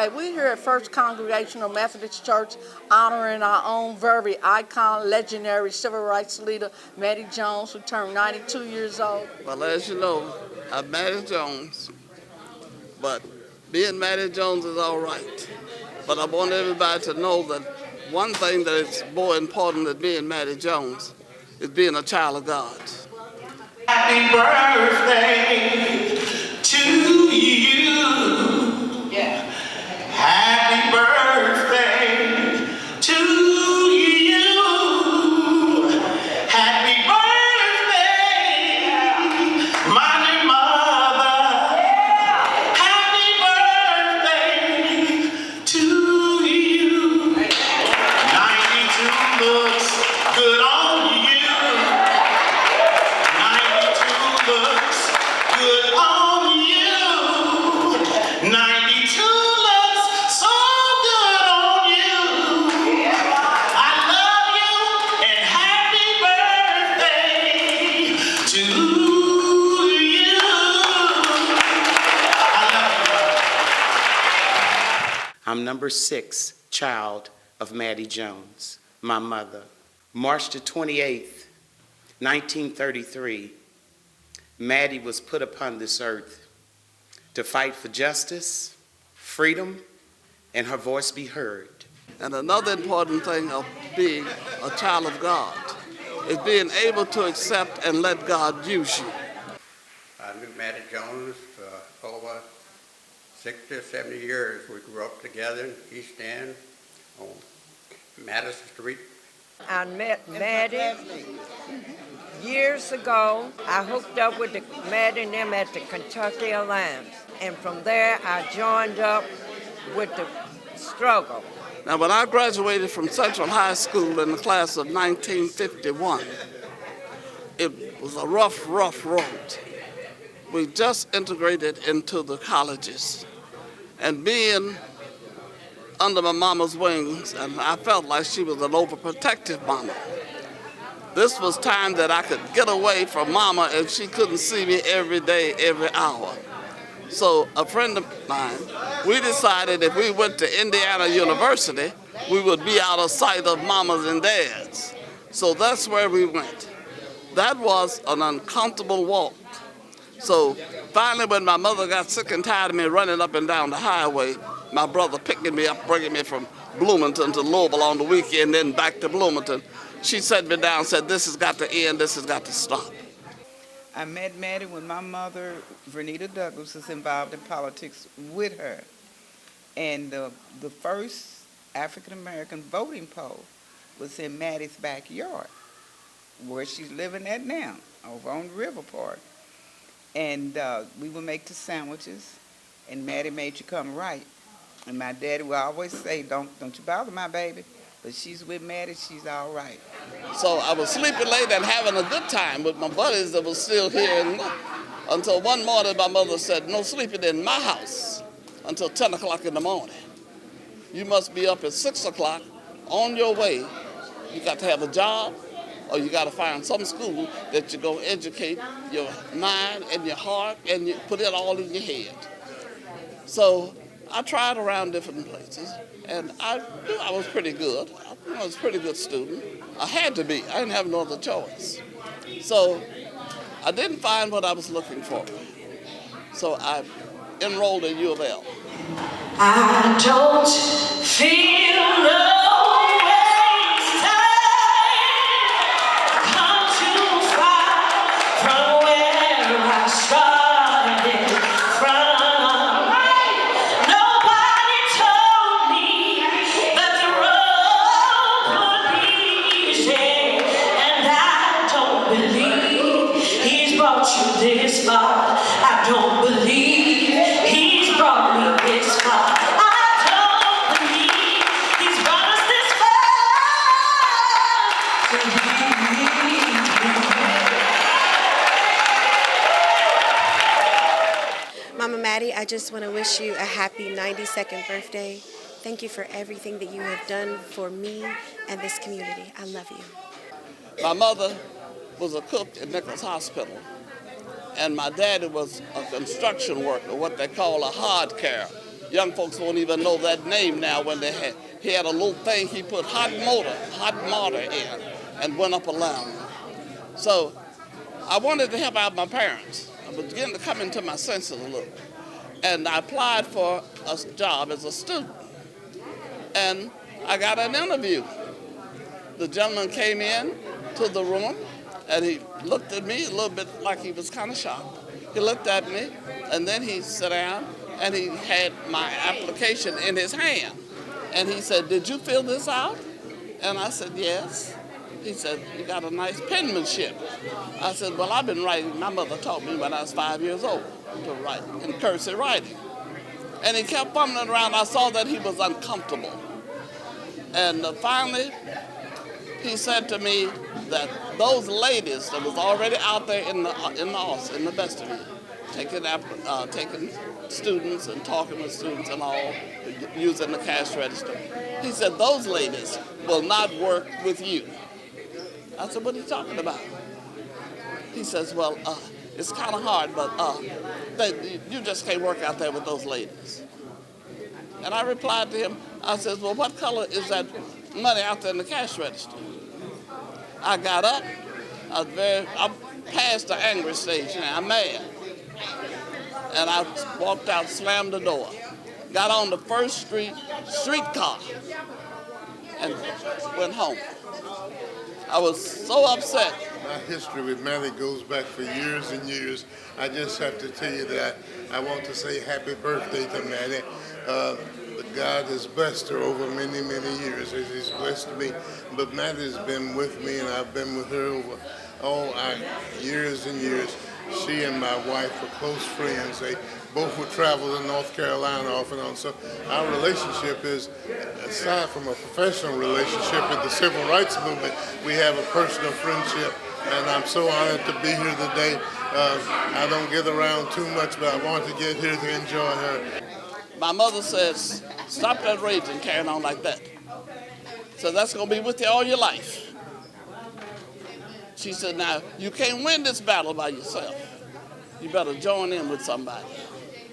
We're here at First Congregational Methodist Church honoring our own very icon, legendary civil rights leader, Mattie Jones, who turned 92 years old. Well, as you know, I'm Mattie Jones, but being Mattie Jones is all right. But I want everybody to know that one thing that is more important than being Mattie Jones is being a child of God. Happy birthday to you. Yeah. Happy birthday to you. Happy birthday, my dear mother. Happy birthday to you. 92 looks good on you. 92 looks good on you. 92 looks so good on you. I love you and happy birthday to you. I love you. I'm number 6 child of Mattie Jones, my mother. March the 28th, 1933, Mattie was put upon this earth to fight for justice, freedom, and her voice be heard. And another important thing of being a child of God is being able to accept and let God use you. I knew Mattie Jones for over 60 or 70 years. We grew up together in East End on Madison Street. I met Mattie years ago. I hooked up with Mattie and them at the Kentucky Alliance. And from there, I joined up with the struggle. Now, when I graduated from Central High School in the class of 1951, it was a rough road. We just integrated into the colleges. And being under my mama's wings, and I felt like she was an overprotective mama. This was time that I could get away from mama and she couldn't see me every day, every hour. So a friend of mine, we decided if we went to Indiana University, we would be out of sight of mamas and dads. So that's where we went. That was an uncomfortable walk. So finally, when my mother got sick and tired of me running up and down the highway, my brother picking me up, bringing me from Bloomington to Louisville on the weekend, then back to Bloomington, she sat me down and said, this has got to end, this has got to stop. I met Mattie when my mother, Vernita Douglas, was involved in politics with her. And the first African-American voting poll was in Mattie's backyard, where she's living at now, over on the River Park. And we would make the sandwiches, and Mattie made you come right. And my daddy would always say, don't you bother my baby, but she's with Mattie, she's all right. So I was sleeping late and having a good time with my buddies that was still here, until one morning my mother said, no sleeping in my house until 10 o'clock in the morning. You must be up at 6 o'clock on your way. You got to have a job, or you got to find some school that you're going to educate your mind and your heart and you put it all in your head. So I tried around different places, and I knew I was pretty good. I was a pretty good student. I had to be. I didn't have no other choice. So I didn't find what I was looking for. So I enrolled at U of L. I don't feel no waste time. Come too far from where I started from. Nobody told me that the road would be easy, and I don't believe he's brought you this far. I don't believe he's brought me this far. I don't believe he's brought us this far. Mama Mattie, I just want to wish you a happy 92nd birthday. Thank you for everything that you have done for me and this community. I love you. My mother was a cook at Nichols Hospital, and my daddy was a construction worker, what they call a hard carrier. young folks won't even know that name now. He had a little thing he put hot mortar in, and went up a ladder. So I wanted to help out my parents. I was beginning to come into my senses a little. And I applied for a job as a student. And I got an interview. The gentleman came in to the room, and he looked at me a little bit like he was kind of shocked. He looked at me, and then he sat down, and he had my application in his hand. And he said, "Did you fill this out?" And I said, "Yes." He said, "You got a nice penmanship." I said, "Well, I've been writing. My mother taught me when I was 5 years old to write in cursive writing." And he kept fumbling around. I saw that he was uncomfortable. And finally, he said to me that those ladies that was already out there in the office, in the vestibule, taking students and talking with students and all, using the cash register. He said, "Those ladies will not work with you." I said, "What are you talking about?" He says, "Well, it's kind of hard, but you just can't work out there with those ladies." And I replied to him, I said, "Well, what color is that money out there in the cash register?" I got up. I'm past the angry stage now. I'm mad. And I walked out, slammed the door, got on the First streetcar, and went home. I was so upset. My history with Mattie goes back for years and years. I just have to tell you that I want to say happy birthday to Mattie. God has blessed her over many, many years as He's blessed me. But Mattie's been with me, and I've been with her over all our years and years. She and my wife were close friends. They both would travel to North Carolina off and on. So our relationship is, aside from a professional relationship in the civil rights movement, we have a personal friendship. And I'm so honored to be here today. I don't get around too much, but I wanted to get here to enjoy her. My mother says, "Stop that raging, carrying on like that." So that's going to be with you all your life. She said, "Now, you can't win this battle by yourself. You better join in with somebody."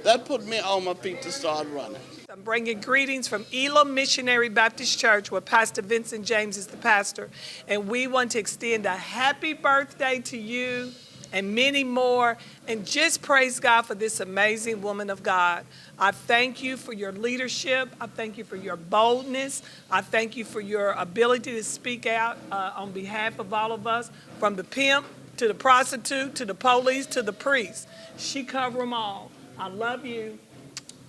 That put me on my feet to start running. I'm bringing greetings from Elam Missionary Baptist Church, where Pastor Vincent James is the pastor. And we want to extend a happy birthday to you and many more. And just praise God for this amazing woman of God. I thank you for your leadership. I thank you for your boldness. I thank you for your ability to speak out on behalf of all of us, from the pimp to the prostitute to the police to the priest. She covered them all. I love you.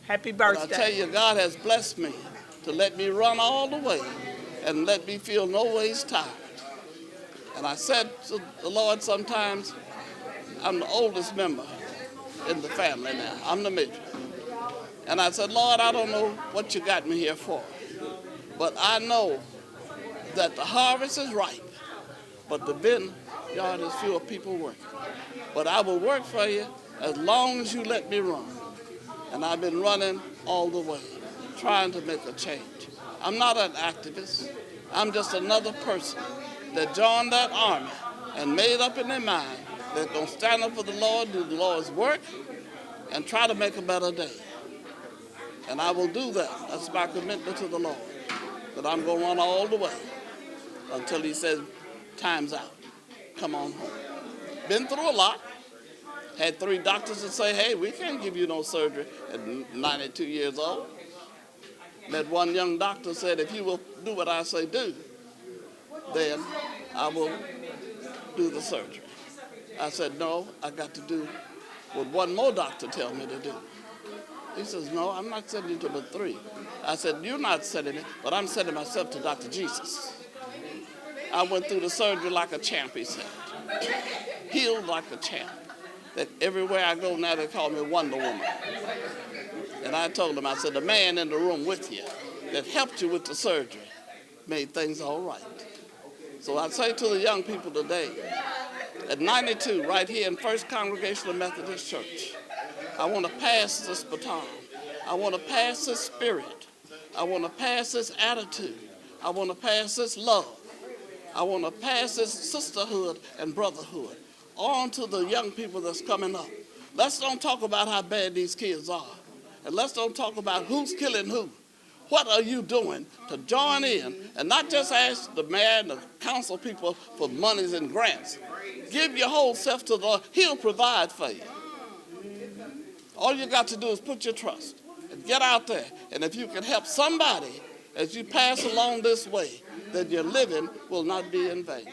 Happy birthday. But I tell you, God has blessed me to let me run all the way and let me feel no ways tired. And I said to the Lord sometimes, I'm the oldest member in the family now. I'm the major. And I said, "Lord, I don't know what you got me here for, but I know that the harvest is ripe, but the vineyard is full of people working. But I will work for you as long as you let me run." And I've been running all the way, trying to make a change. I'm not an activist. I'm just another person that joined that army and made up in their mind they're going to stand up for the Lord, do the Lord's work, and try to make a better day. And I will do that. That's my commitment to the Lord. That I'm going to run all the way until He says, "Time's out. Come on home." Been through a lot. Had 3 doctors that say, "Hey, we can't give you no surgery" at 92 years old. That one young doctor said, "If you will do what I say do, then I will do the surgery." I said, "No, I got to do what one more doctor tell me to do." He says, "No, I'm not sending you to the 3. I said, "You're not sending me, but I'm sending myself to Dr. Jesus." I went through the surgery like a champ, he said. Healed like a champ. That everywhere I go now they call me Wonder Woman. And I told him, I said, "The man in the room with you that helped you with the surgery made things all right." So I say to the young people today, at 92, right here in First Congregational Methodist Church, I want to pass this baton. I want to pass this spirit. I want to pass this attitude. I want to pass this love. I want to pass this sisterhood and brotherhood on to the young people that's coming up. Let's don't talk about how bad these kids are. And let's don't talk about who's killing who. What are you doing to join in and not just ask the mayor and the council people for monies and grants? Give your whole self to the Lord. He'll provide for you. All you got to do is put your trust and get out there. And if you can help somebody as you pass along this way, then your living will not be in vain.